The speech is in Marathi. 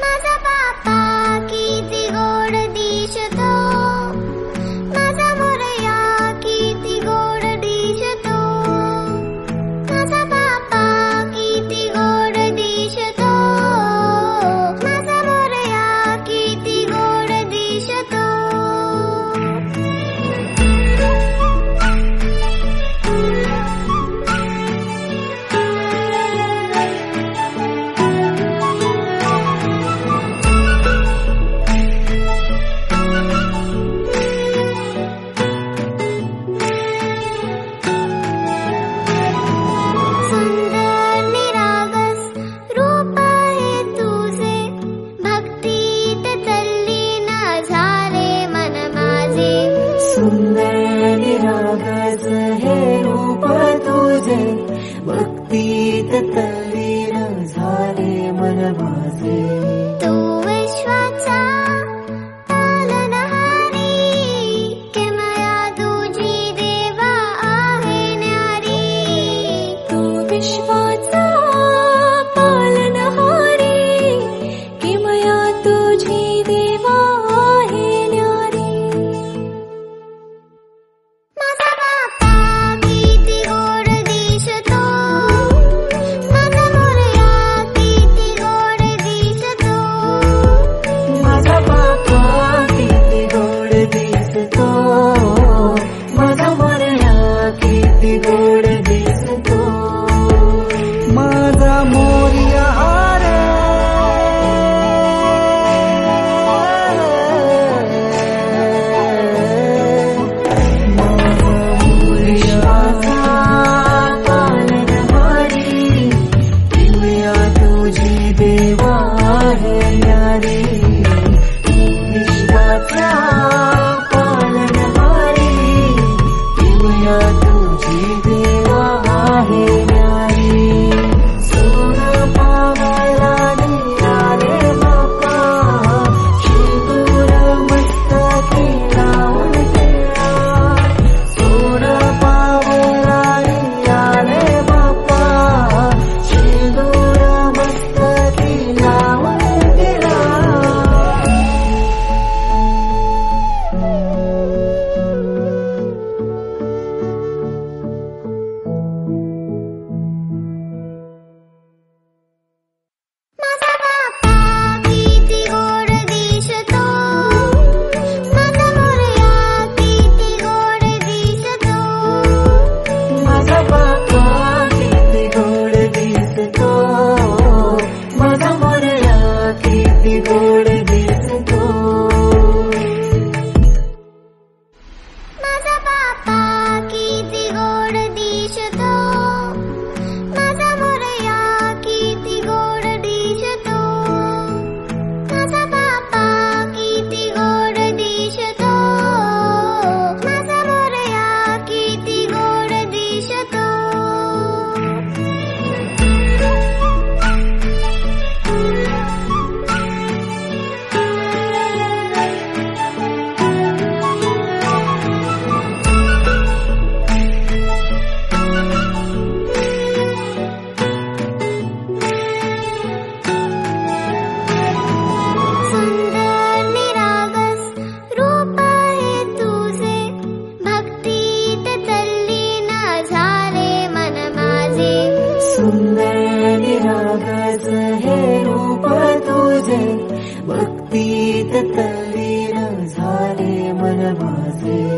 माझा बाप्पा किती गोड दिसतो, माझा मोरया किती गोड दिसतो, माझा बाप्पा किती गोड दिसतो, माझा मोरया किती गोड दिसतो. सुंदर निरागस हे रूप तुझे, भक्तीत तल्लीन झाले मन माझे. तू विश्वाचा पालनहारी, किमया तुझी देवा आहे न्यारी. तू विश्वाचा पालनहारी, किमया तुझी देवा आहे न्यारी. माझा बाप्पा किती गोड दिसतो, माझा मोरया किती गोड दिसतो, माझा बाप्पा किती गोड दिसतो, माझा मोरया किती गोड दिसतो. माझा मोरया रे, माझा मोरयाचा पालनहारी, किमया तुझी देवा आहे न्यारी. विश्वाचा पालनहारी, किमया तुझी देवा आहे न्यारी. सोन पावायला निघाले बाप्पा, शिंदूर मस्तकी लावून केला. सोन पावायला निघाले बाप्पा, शिंदूर मस्तकी लावून केला. माझा बाप्पा किती गोड दिसतो, माझा मोरया किती गोड दिसतो, माझा बाप्पा किती गोड दिसतो, माझा मोरया किती गोड दिसतो. माझा बाप्पा किती गोड दिसतो, माझा मोरया किती गोड दिसतो, माझा बाप्पा किती गोड दिसतो, माझा मोरया किती गोड दिसतो. सुंदर निरागस रूप आहे तुझे, भक्तीत तल्लीन झाले मन माझे. सुंदर निरागस हे रूप तुझे, भक्तीत तल्लीन झाले मन माझे.